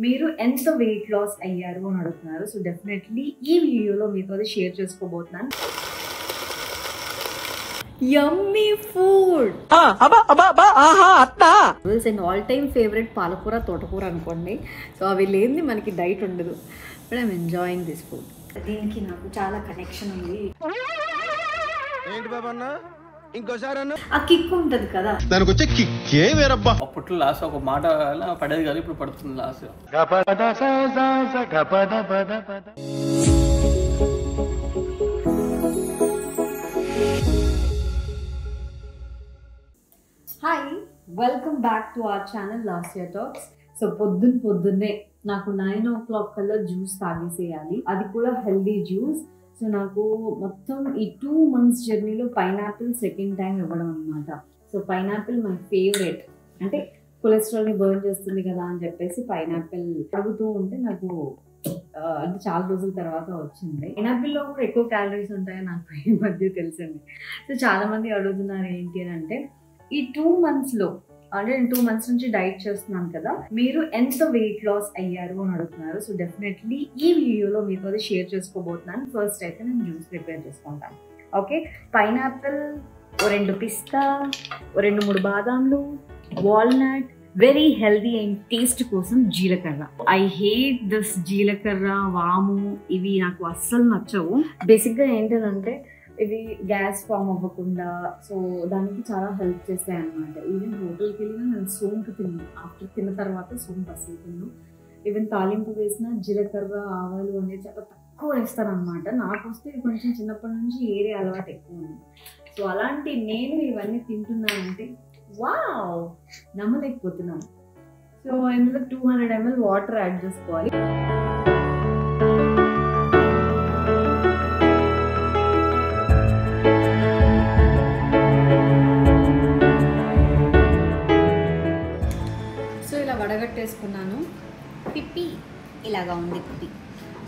మీరు ఎంత weight loss అయ్యారు అని అడుగుతున్నారు. సో డెఫినెట్లీ ఈ వీడియోలో మీతో అది షేర్ చేసుకోబోతున్నాను. Yummy food and all time favourite పాలకూర తోటకూర అనుకోండి. సో అవి లేనిది మనకి డైట్ ఉండదు. But I'm enjoying this food. దీనికి నాకు చాలా కనెక్షన్ ఉంది. ఆ కిక్ ఉంటది కదా, దానికి వచ్చే కిక్కే వేరబ్బా. అప్పట్లో లాస్ట్ ఒక మాట పడేది కానీ ఇప్పుడు పడుతుంది last. Hi, welcome back to our channel last year talks. So పొద్దున్నే నాకు 9 o'clock కల్లా జ్యూస్ తాగేసేయాలి, అది కూడా హెల్దీ జ్యూస్. సో నాకు మొత్తం ఈ 2 months జర్నీలో పైనాపిల్ సెకండ్ టైం ఇవ్వడం అనమాట. So pineapple my favourite. అంటే కొలెస్ట్రాల్ని బర్న్ చేస్తుంది కదా అని చెప్పేసి పైనాపిల్ అడుగుతూ ఉంటే నాకు అంటే చాలా రోజుల తర్వాత వచ్చింది. పైనాపిల్లో కూడా ఎక్కువ క్యాలరీస్ ఉంటాయని నాకు ఈ మధ్య తెలిసింది. సో చాలా మంది అడుగుతున్నారు ఏంటి అని అంటే, ఈ 2 monthsలో అంటే నేను 2 months నుంచి డైట్ చేస్తున్నాను కదా, మీరు ఎంత వెయిట్ లాస్ అయ్యారు అని అడుగుతున్నారు. సో డెఫినెట్లీ ఈ వీడియోలో మీతో అది షేర్ చేసుకోబోతున్నాను. ఫస్ట్ అయితే నేను జ్యూస్ ప్రిపేర్ చేసుకుంటాను. ఓకే, పైనాపిల్, 2 పిస్తా, 2-3 బాదాంలు, walnut, very healthy and taste కోసం జీలకర్ర. ఐ హేట్ దిస్ జీలకర్ర, వాము, ఇవి నాకు అస్సలు నచ్చవు. బేసిక్గా ఏంటంటే ఇవి గ్యాస్ ఫామ్ అవ్వకుండా, సో దానికి చాలా హెల్ప్ చేస్తాయి అనమాట. ఈవెన్ హోటల్కి వెళ్ళినా నేను సోంపు తిన్నాను, ఆఫ్టర్ తిన్న తర్వాత సోంపు అసలు తిన్నాను. ఈవెన్ తాలింపు వేసిన జీలకర్ర, ఆవాలు అనేది చాలా తక్కువ వేస్తాను అనమాట. నాకు వస్తే కొంచెం చిన్నప్పటి నుంచి ఏరే అలవాటు ఎక్కువ ఉంది. సో అలాంటి నేను ఇవన్నీ తింటున్నానంటే వావ్, నమ్మలేకపోతున్నాను. సో ఇందులో 200 ml వాటర్ యాడ్ చేసుకోవాలి. వడగట్టేసుకున్నాను. పిప్పి ఇలాగా ఉంది పిప్పి.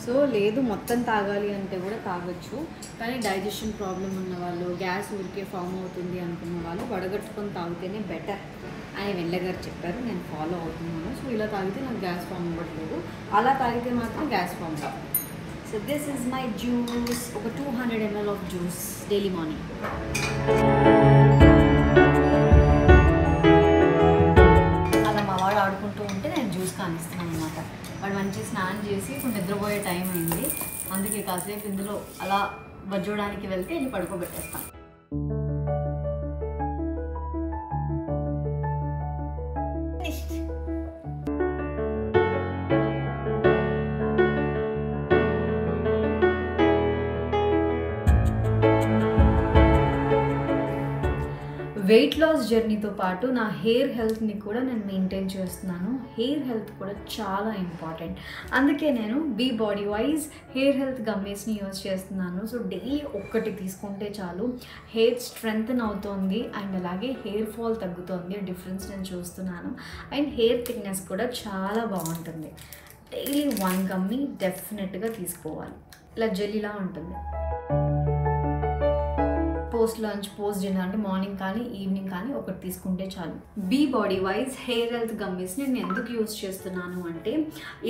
సో లేదు మొత్తం తాగాలి అంటే కూడా తాగొచ్చు, కానీ డైజెషన్ ప్రాబ్లం ఉన్న వాళ్ళు, గ్యాస్ ఊరికే ఫామ్ అవుతుంది అనుకున్న వాళ్ళు వడగట్టుకొని తాగితేనే బెటర్ అని వెళ్ళగారు చెప్పారు. నేను ఫాలో అవుతున్నాను. సో ఇలా తాగితే నాకు గ్యాస్ ఫామ్ అవ్వట్లేదు, అలా తాగితే మాత్రం గ్యాస్ ఫామ్ అవుతుంది. So this is my juice, ఒక 200 ml of juice daily morning. ఆడుకుంటూ ఉంటే నేను జ్యూస్ కానిస్తున్నాను అనమాట. వాడు మంచి స్నానం చేసి ఇప్పుడు నిద్రపోయే టైం అయింది, అందుకే కాసేపు ఇందులో అలా బజ్జోడానికి వెళ్తే వెళ్ళి పడుకోబెట్టేస్తాను. వెయిట్ లాస్ జర్నీతో పాటు నా హెయిర్ హెల్త్ని కూడా నేను మెయింటైన్ చేస్తున్నాను. హెయిర్ హెల్త్ కూడా చాలా ఇంపార్టెంట్, అందుకే నేను Be Bodywise hair health గమ్మీస్ని యూజ్ చేస్తున్నాను. సో డైలీ ఒక్కటి తీసుకుంటే చాలు, హెయిర్ స్ట్రెంగ్తన్ అవుతుంది అండ్ అలాగే హెయిర్ ఫాల్ తగ్గుతుంది. డిఫరెన్స్ నేను చూస్తున్నాను. అండ్ హెయిర్ థిక్నెస్ కూడా చాలా బాగుంటుంది. డైలీ 1 గమ్మీ డెఫినెట్గా తీసుకోవాలి. ఇలా జెల్లీలా ఉంటుంది. పోస్ట్ లంచ్, పోస్ట్ డిన్నర్ అంటే మార్నింగ్ కానీ ఈవినింగ్ కానీ ఒకటి తీసుకుంటే చాలు. Be Bodywise hair health గమ్మీస్ని నేను ఎందుకు యూజ్ చేస్తున్నాను అంటే,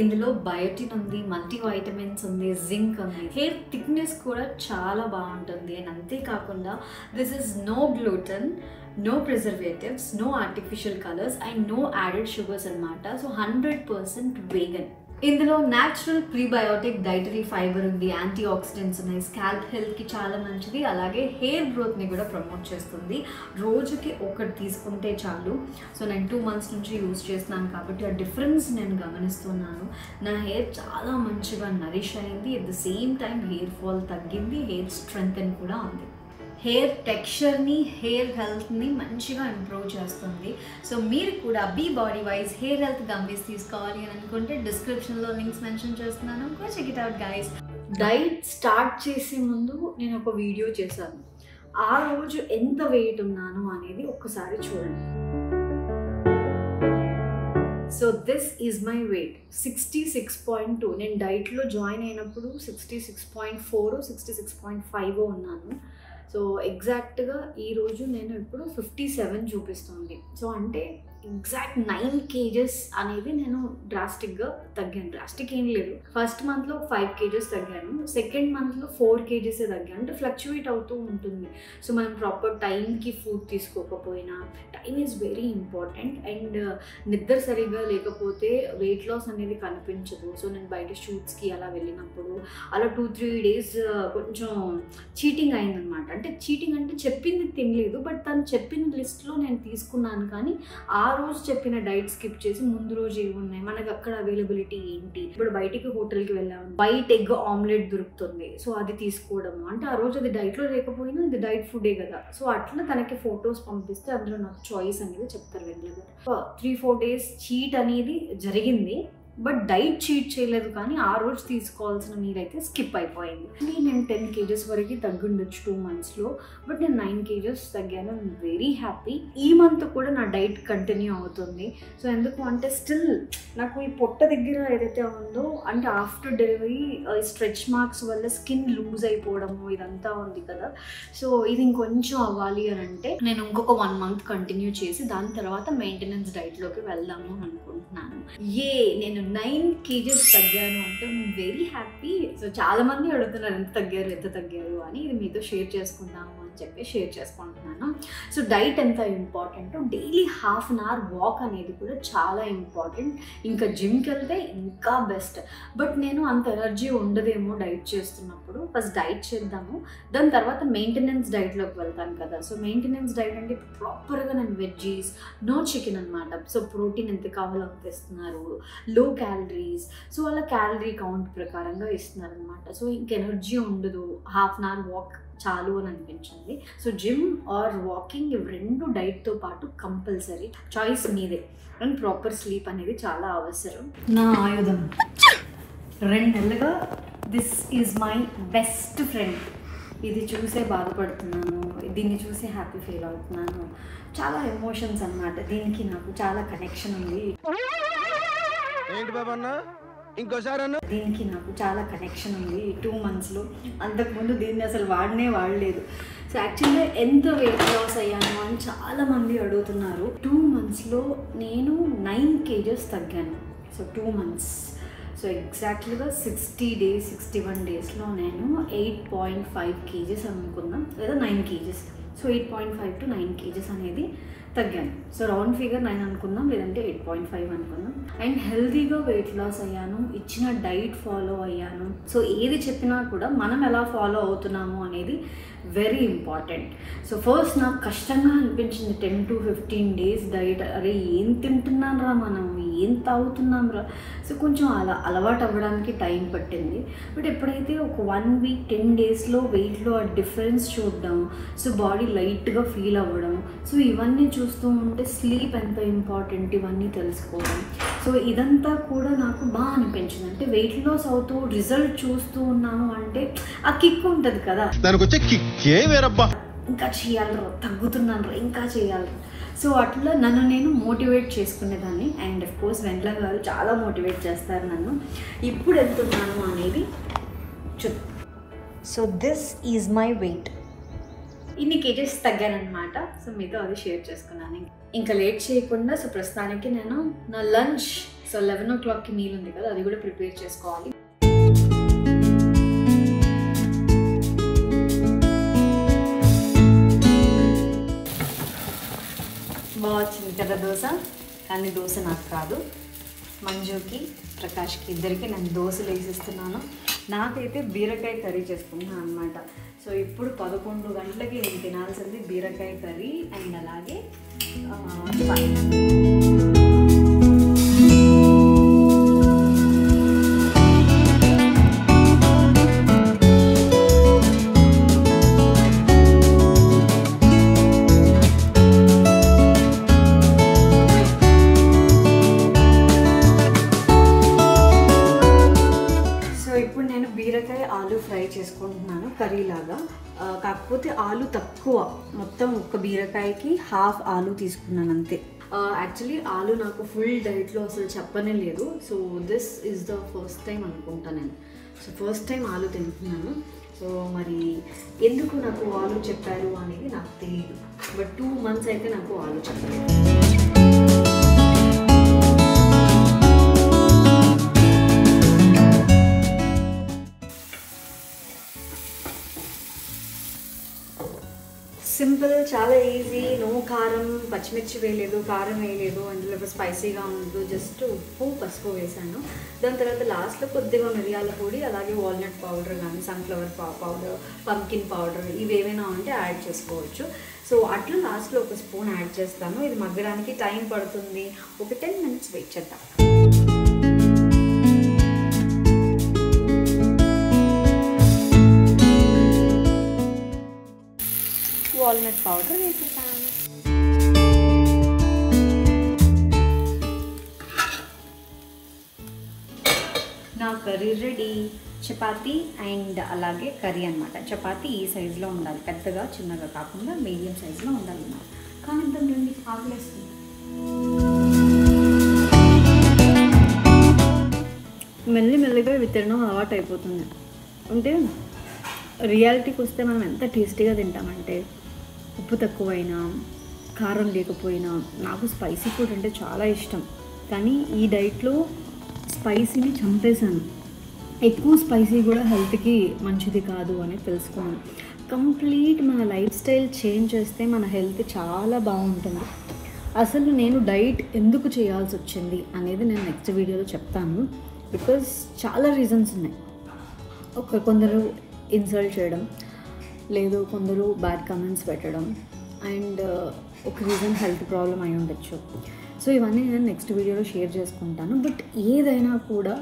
ఇందులో బయోటిన్ ఉంది, మల్టీ వైటమిన్స్ ఉంది, జింక్ ఉంది, హెయిర్ థిక్నెస్ కూడా చాలా బాగుంటుంది. అండ్ అంతేకాకుండా this is no gluten, no preservatives, no artificial colours and no added sugars అనమాట. So 100% vegan. ఇందులో న్యాచురల్ ప్రీబయోటిక్ డైటరీ ఫైబర్ ఉంది, యాంటీ ఆక్సిడెంట్స్ ఉన్నాయి, స్కాల్ప్ హెల్త్కి చాలా మంచిది, అలాగే హెయిర్ గ్రోత్ని కూడా ప్రమోట్ చేస్తుంది. రోజుకి ఒకటి తీసుకుంటే చాలు. సో నేను 2 months నుంచి యూజ్ చేస్తున్నాను కాబట్టి ఆ డిఫరెన్స్ నేను గమనిస్తున్నాను. నా హెయిర్ చాలా మంచిగా నరిష్ అయింది, at the same time hair fall తగ్గింది, హెయిర్ స్ట్రెంగ్తన్ కూడా ఉంది. హెయిర్ టెక్స్చర్ని, హెయిర్ హెల్త్ని మంచిగా ఇంప్రూవ్ చేస్తుంది. సో మీరు కూడా Be Bodywise hair health gummies తీసుకోవాలి అని అనుకుంటే డిస్క్రిప్షన్లో లింక్స్ మెన్షన్ చేస్తున్నాను. Go check it out guys. Diet start చేసే ముందు నేను ఒక వీడియో చేశాను, ఆ రోజు ఎంత వెయిట్ ఉన్నాను అనేది ఒక్కసారి చూడండి. So this is my weight 66.2. నేను డైట్లో జాయిన్ అయినప్పుడు 66.4, 66.5 ఉన్నాను. సో ఎగ్జాక్ట్గా ఈరోజు నేను ఇప్పుడు 57 చూపిస్తుంది. సో అంటే ఎగ్జాక్ట్ 9 kgs అనేది నేను డ్రాస్టిక్గా తగ్గాను. డ్రాస్టిక్ ఏం లేదు, ఫస్ట్ మంత్లో 5 kgs తగ్గాను, సెకండ్ మంత్లో 4 kgs తగ్గాను. అంటే ఫ్లక్చువేట్ అవుతూ ఉంటుంది. సో మనం ప్రాపర్ టైంకి ఫుడ్ తీసుకోకపోయినా, time is very important. And నిద్ర సరిగ్గా లేకపోతే వెయిట్ లాస్ అనేది కనిపించదు. సో నేను బయట షూట్స్కి అలా వెళ్ళినప్పుడు అలా 2-3 days కొంచెం చీటింగ్ అయిందనమాట. అంటే చీటింగ్ అంటే చెప్పింది తినలేదు, బట్ తను చెప్పిన లిస్ట్లో నేను తీసుకున్నాను. కానీ ఆ రోజు చెప్పిన డైట్ స్కిప్ చేసి ముందు రోజు ఏమున్నాయి, మనకు అక్కడ అవైలబిలిటీ ఏంటి, ఇప్పుడు బయటికి హోటల్కి వెళ్ళాము, వైట్ ఎగ్ ఆమ్లెట్ దొరుకుతుంది, సో అది తీసుకోవడము. అంటే ఆ రోజు అది డైట్లో లేకపోయినా ఇది డైట్ ఫుడే కదా. సో అట్లా తనకి ఫొటోస్ పంపిస్తే అందులో నాకు చాయిస్ అనేది చెప్తారు వెళ్ళగా. 3-4 days చీట్ అనేది జరిగింది, బట్ డైట్ చీట్ చేయలేదు. కానీ ఆ రోజు తీసుకోవాల్సిన మీల్ అయితే స్కిప్ అయిపోయింది. నేను 10 kgs వరకు తగ్గుండొచ్చు 2 monthsలో, బట్ నేను 9 kgs తగ్గాను. I'm very happy. ఈ మంత్ కూడా నా డైట్ కంటిన్యూ అవుతుంది. సో ఎందుకు అంటే స్టిల్ నాకు ఈ పొట్ట దగ్గర ఏదైతే ఉందో, అంటే ఆఫ్టర్ డెలివరీ స్ట్రెచ్ మార్క్స్ వల్ల స్కిన్ లూజ్ అయిపోవడము ఇదంతా ఉంది కదా. సో ఇది ఇంకొంచెం అవ్వాలి అని అంటే నేను ఇంకొక 1 month కంటిన్యూ చేసి దాని తర్వాత మెయింటెనెన్స్ డైట్లోకి వెళ్దాము అనుకుంటున్నాను. నేను 9 kgs తగ్గాను అంటే వెరీ హ్యాపీ. సో చాలా మంది అడుగుతున్నారు ఎంత తగ్గారు అని. ఇది మీతో షేర్ చేసుకుందాము అని చెప్పి షేర్ చేసుకుంటున్నాను. సో డైట్ ఎంత ఇంపార్టెంట్, డైలీ 1/2 hour వాక్ అనేది కూడా చాలా ఇంపార్టెంట్. ఇంకా జిమ్కి వెళ్తే ఇంకా బెస్ట్. బట్ నేను అంత ఎనర్జీ ఉండదేమో డైట్ చేస్తున్నప్పుడు. ఫస్ట్ డైట్ చేద్దాము, దాని తర్వాత మెయింటెనెన్స్ డైట్లోకి వెళ్తాను కదా. సో మెయింటెనెన్స్ డైట్ అంటే ప్రాపర్గా నేను వెజ్జీస్, నో చికెన్ అనమాట. సో ప్రోటీన్ ఎంత కావాలో అంత ఇస్తున్నారు, లో క్యాలరీస్. సో అలా క్యాలరీ కౌంట్ ప్రకారంగా ఇస్తున్నారు అనమాట. సో ఇంక ఎనర్జీ ఉండదు, 1/2 hour వాక్ చాలు అని అనిపించింది. సో జిమ్ ఆర్ వాకింగ్ ఇవి రెండు డైట్తో పాటు కంపల్సరీ, చాయిస్ మీదే. అండ్ ప్రాపర్ స్లీప్ అనేది చాలా అవసరం. నా ఆయుధం 2 నెలలుగా this is my best friend. ఇది చూసే బాధపడుతున్నాను, దీన్ని చూసి హ్యాపీ ఫీల్ అవుతున్నాను. చాలా ఎమోషన్స్ అన్నమాట. దీనికి నాకు చాలా కనెక్షన్ ఉంది. దీనికి నాకు చాలా కనెక్షన్ ఉంది 2 monthsలో. అంతకుముందు దీన్ని అసలు వాడలేదు. సో యాక్చువల్గా ఎంత వెయిట్ లాస్ అయ్యాను అని చాలామంది అడుగుతున్నారు. 2 monthsలో నేను 9 kgs తగ్గాను. So 2 months. సో ఎగ్జాక్ట్లీగా 61 daysలో నేను 8.5 kgs అనుకున్నాం, లేదా 9 kgs. సో 8.5 to 9 kgs అనేది తగ్గాను. సో రౌండ్ ఫిగర్ 9 అనుకుందాం, లేదంటే 8.5 అనుకుందాం. అండ్ హెల్తీగా వెయిట్ లాస్ అయ్యాను, ఇచ్చిన డైట్ ఫాలో అయ్యాను. సో ఏది చెప్పినా కూడా మనం ఎలా ఫాలో అవుతున్నాము అనేది వెరీ ఇంపార్టెంట్. సో ఫస్ట్ నాకు కష్టంగా అనిపించింది 10 to 15 days డైట్. అరే ఏం తింటున్నాం రా మనం, ఏం తాగుతున్నాం రా. సో కొంచెం అలవాటు అవ్వడానికి టైం పట్టింది. బట్ ఎప్పుడైతే ఒక 1 week 10 daysలో వెయిట్లో ఆ డిఫరెన్స్ చూడడం, సో బాడీ లైట్గా ఫీల్ అవ్వడం, సో ఇవన్నీ చూస్తూ ఉంటే స్లీప్ ఎంత ఇంపార్టెంట్ ఇవన్నీ తెలుసుకోవడం. సో ఇదంతా కూడా నాకు బాగా అనిపించింది. అంటే వెయిట్ లాస్ అవుతూ రిజల్ట్ చూస్తూ ఉన్నాను అంటే ఆ కిక్ ఉంటుంది కదా, దానికి వచ్చే కిక్కే వేరబ్బా. ఇంకా చేయాలరా, తగ్గుతున్నాను రా, ఇంకా చేయాలి. సో అట్లా నన్ను నేను మోటివేట్ చేసుకునేదాన్ని. అండ్ అఫ్ కోర్స్ వెంట్ల గారు చాలా మోటివేట్ చేస్తారు నన్ను. ఇప్పుడు వెళ్తున్నాను అనేది so this is my weight. ఇన్ని కేజెస్ తగ్గానమాట. సో మీతో అది షేర్ చేసుకున్నాను. ఇంకా లేట్ చేయకుండా సో ప్రస్తుతానికి నేను నా లంచ్, సో 11 o'clockకి మీల్ ఉంది కదా, అది కూడా ప్రిపేర్ చేసుకోవాలి. బాగా వచ్చింది కదా దోశ. కానీ దోశ నాకు కాదు, మంజుకి, ప్రకాష్కి ఇద్దరికి నేను దోశలు వేసిస్తున్నాను. నాకైతే బీరకాయ కర్రీ చేసుకుంటున్నాను అనమాట. సో ఇప్పుడు 11 గంటలకి నేను తినాల్సింది బీరకాయ కర్రీ అండ్ అలాగే ఆలు ఫ్రై చేసుకుంటున్నాను కర్రీలాగా. కాకపోతే ఆలు తక్కువ, మొత్తం ఒక బీరకాయకి 1/2 ఆలు తీసుకున్నాను అంతే. యాక్చువల్లీ ఆలు నాకు ఫుల్ డైట్లో అసలు చెప్పనే లేదు. So this is the first time అనుకుంటా నేను. సో ఫస్ట్ టైం ఆలు తింటున్నాను. సో మరి ఎందుకు నాకు ఆలు చెప్పారు అనేది నాకు తెలియదు. బట్ 2 months అయితే నాకు ఆలు చెప్పారు. చాలా ఈజీ, నో కారం, పచ్చిమిర్చి వేయలేదు, కారం వేయలేదు, అందులో స్పైసీగా ఉండదు, జస్ట్ ఉప్పు పసుపు వేసాను. దాని తర్వాత లాస్ట్లో కొద్దిగా మిరియాల పొడి, అలాగే వాల్నట్ పౌడర్ కానీ సన్ఫ్లవర్ పౌడర్, పంకిన్ పౌడర్ ఇవి ఏమైనా ఉంటే యాడ్ చేసుకోవచ్చు. సో అట్లా లాస్ట్లో ఒక స్పూన్ యాడ్ చేస్తాను. ఇది మగ్గడానికి టైం పడుతుంది, ఒక 10 minutes వెయిట్ చేద్దాం. వాల్నట్ పౌడర్ వేసేసాను. నా కర్రీ రెడీ. చపాతీ అండ్ అలాగే కర్రీ అనమాట. చపాతీ ఈ సైజులో ఉండాలి, పెద్దగా చిన్నగా కాకుండా మీడియం సైజులో ఉండాలి అన్నమాట. కానీ ఇంత రెండు ఆకలేస్తుంది. మెల్లిమెల్లిగా ఇవి తినడం అలవాటు అయిపోతుంది. అంటే రియాలిటీకి వస్తే మనం ఎంత టేస్టీగా తింటామంటే, ఉప్పు తక్కువైనా కారం లేకపోయినా, నాకు స్పైసీ ఫుడ్ అంటే చాలా ఇష్టం. కానీ ఈ డైట్లో స్పైసీని చంపేశాను. ఎక్కువ స్పైసీ కూడా హెల్త్కి మంచిది కాదు అని తెలుసుకున్నాను. కంప్లీట్ మన లైఫ్ స్టైల్ చేంజ్ చేస్తే మన హెల్త్ చాలా బాగుంటుంది. అసలు నేను డైట్ ఎందుకు చేయాల్సి వచ్చింది అనేది నేను నెక్స్ట్ వీడియోలో చెప్తాను. బికాజ్ చాలా రీజన్స్ ఉన్నాయి. కొందరు ఇన్సల్ట్ చేయడం, లేదు కొందరు బ్యాడ్ కమెంట్స్ పెట్టడం, అండ్ ఒక రీజన్ హెల్త్ ప్రాబ్లం అయి ఉండొచ్చు. సో ఇవన్నీ నేను నెక్స్ట్ వీడియోలో షేర్ చేసుకుంటాను. బట్ ఏదైనా కూడా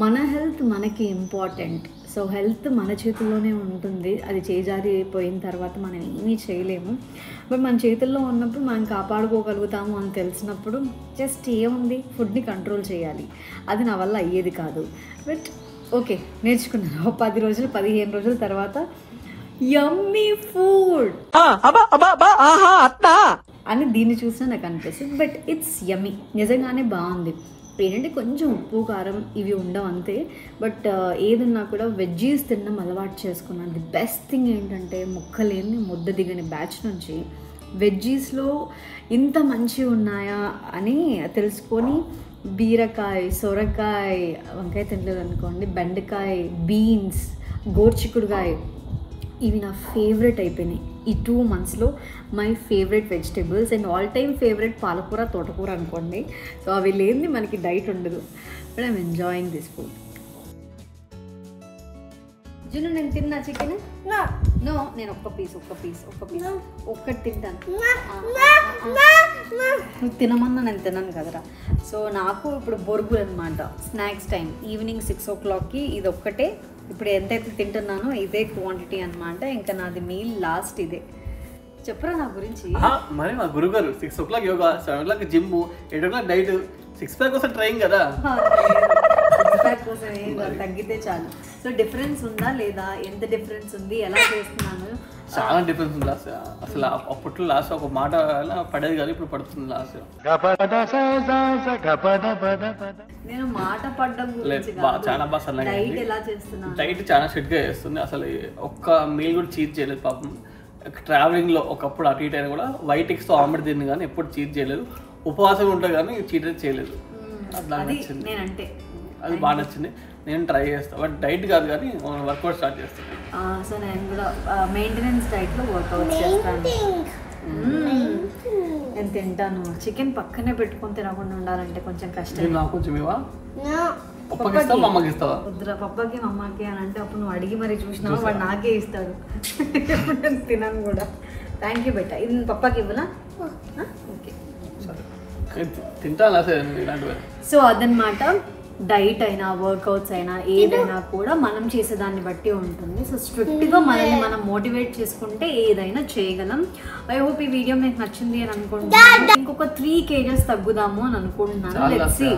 మన హెల్త్ మనకి ఇంపార్టెంట్. సో హెల్త్ మన చేతుల్లోనే ఉంటుంది. అది చేజారిపోయిన తర్వాత మనం ఏమీ చేయలేము. బట్ మన చేతుల్లో ఉన్నప్పుడు మనం కాపాడుకోగలుగుతాము అని తెలిసినప్పుడు జస్ట్ ఏముంది, ఫుడ్ని కంట్రోల్ చేయాలి. అది నా వల్ల అయ్యేది కాదు. బట్ ఓకే, నేర్చుకున్నాను. 10 రోజులు 15 రోజుల తర్వాత యమ్మీ ఫుడ్ అని దీన్ని చూసినా నాకు అనిపిస్తుంది. బట్ ఇట్స్ యమ్మీ, నిజంగానే బాగుంది. ఏంటంటే కొంచెం ఉప్పు కారం ఇవి ఉండవు అంతే. బట్ ఏదన్నా కూడా వెజ్జీస్ తినడం అలవాటు చేసుకున్నాను. ది బెస్ట్ థింగ్ ఏంటంటే, ముక్కలేని ముద్ద దిగని బ్యాచ్ నుంచి వెజ్జీస్లో ఇంత మంచివి ఉన్నాయా అని తెలుసుకొని, బీరకాయ, సొరకాయ, వంకాయ తినలేదు అనుకోండి, బెండకాయ, బీన్స్, గోర్చిక్కుడుకాయ ఇవి నా ఫేవరెట్ అయిపోయినాయి. ఈ 2 monthsలో my favourite vegetables and all time favourite పాలకూర, తోటకూర అనుకోండి. సో అవి లేనిది మనకి డైట్ ఉండదు. But I'm enjoying this food. జున్ను నేను తిన్నా చికెన్? నో, నేను ఒక్క పీస్ ఒక్కటి తింటాను. నువ్వు తినమన్నా నేను తిన్నాను కదరా. సో నాకు ఇప్పుడు బొరుగులు అనమాట. స్నాక్స్ టైం ఈవినింగ్ 6 o'clockకి ఇది ఒక్కటే. ఇప్పుడు ఎంతైతే తింటున్నానో ఇదే క్వాంటిటీ అనమాట. ఇంకా నాది మీల్ లాస్ట్ ఇదే. చెప్పరా నా గురించి. మరి మా గురుగారు 6 o'clock yoga, 7 o'clock gym, 8 o'clock diet, 6 pack కోసం ట్రైన్ కదా. 6 pack కోసం ఏం తగ్గితే చాలు. సో డిఫరెన్స్ ఉందా లేదా, ఎంత డిఫరెన్స్ ఉంది, ఎలా చేస్తున్నాను? చాలా డిఫరెన్స్ ఉంది లాస్ట్. అసలు అప్పట్లో లాస్ట్ ఒక మాట పడేది కానీ ఇప్పుడు పడుతుంది లాస్ట్. నేను మాట పడ్డం గురించి చాలా బాగా సన్నగా డైట్ ఎలా చేస్తున్నాను, డైట్ చాలా స్ట్రిక్ట్ గా చేస్తుంది. అసలు ఒక్క మీల్ కూడా చీట్ చేయలేదు పాపం. ట్రావెలింగ్ లో ఒకప్పుడు అటు ఇటు అయినా కూడా వైట్ ఎగ్స్ తో ఆమ్లెట్ తిని కానీ ఎప్పుడు చీట్ చేయలేదు. ఉపవాసం ఉంటా కానీ చీట్ చేయలేదు. అది నచ్చింది, నేనంటే అది బాగా నచ్చింది. నేను ట్రై చేస్తాను, బట్ డైట్ కాదు కానీ వర్కౌట్ స్టార్ట్ చేస్తాను. సో నేను కూడా మెయింటెనెన్స్ డైట్లో వర్కౌట్ చేస్తాను. నేను తింటాను. చికెన్ పక్కనే పెట్టుకొని తినకుండా ఉండాలంటే కొంచెం కష్టం. నాకు కొంచెం ఇవా పప్పకి ఇస్తావా, మమ్మకి ఇస్తావా? వద్దురా, పప్పకి మమ్మకి అని అంటే అప్పుడు నువ్వు అడిగి మరి చూసినావు, వాడు నాకే ఇస్తాడు. ఎప్పుడు నేను తినను కూడా. థ్యాంక్ యూ బెట్ట. ఇది పప్పకి ఇవ్వనా? ఓకే, తింటాను ఇలాంటివి. సో అదనమాట. డైట్ అయినా వర్కౌట్స్ అయినా ఏదైనా కూడా మనం చేసేదాన్ని బట్టి ఉంటుంది. సో స్ట్రిక్ట్గా మనల్ని మనం మోటివేట్ చేసుకుంటే ఏదైనా చేయగలం. ఐ హోప్ ఈ వీడియో మీకు నచ్చింది అని అనుకుంటున్నాను. ఇంకొక 3 kgs తగ్గుదాము అని అనుకుంటున్నాను. Let's see.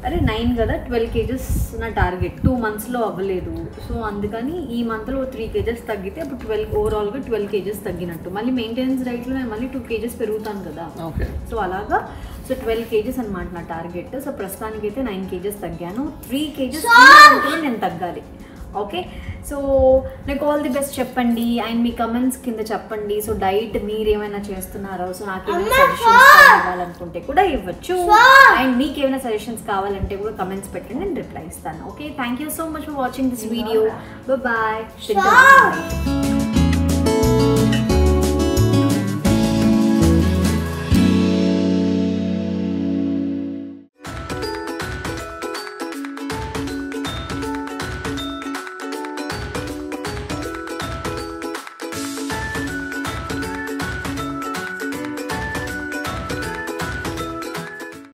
అరే 9 కదా, 12 kgs నా టార్గెట్. 2 monthsలో అవ్వలేదు. సో అందుకని ఈ మంత్లో 3 kgs తగ్గితే అప్పుడు 12 ఓవరాల్గా 12 kgs తగ్గినట్టు. మళ్ళీ మెయింటెనెన్స్ డైట్లో నేను మళ్ళీ 2 kgs పెరుగుతాను కదా. సో అలాగా. సో 12 kgs అనమాట నా టార్గెట్. సో ప్రస్తుతానికి అయితే 9 kgs తగ్గాను. 3 kgs నేను తగ్గాలి. ఓకే, సో నాకు ఆల్ ది బెస్ట్ చెప్పండి అండ్ మీ కమెంట్స్ కింద చెప్పండి. సో డైట్ మీరు ఏమైనా చేస్తున్నారో, సో నాకు ఏమైనా సజెషన్స్ కావాలనుకుంటే కూడా ఇవ్వచ్చు. అండ్ మీకు ఏమైనా సజెషన్స్ కావాలంటే కూడా కమెంట్స్ పెట్టండి, నేను రిప్లై ఇస్తాను. Okay, thank you so much for watching this video. Bye.